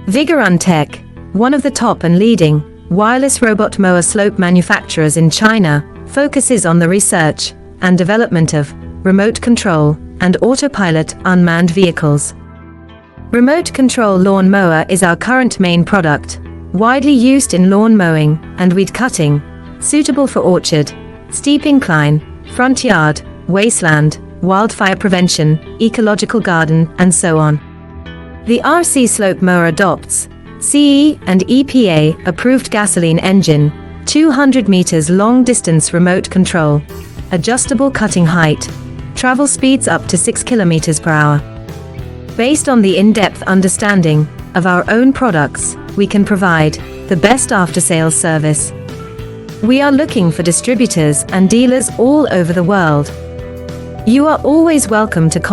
Vigorun-Tech, one of the top and leading wireless robot mower slope manufacturers in China, focuses on the research and development of remote control and autopilot unmanned vehicles. Remote control lawn mower is our current main product, widely used in lawn mowing and weed cutting, suitable for orchard, steep incline, front yard, wasteland, wildfire prevention, ecological garden, and so on. The RC slope mower adopts CE and EPA approved gasoline engine, 200 meters long distance remote control, adjustable cutting height, travel speeds up to 6 kilometers per hour. Based on the in-depth understanding of our own products, we can provide the best after-sales service. We are looking for distributors and dealers all over the world. You are always welcome to contact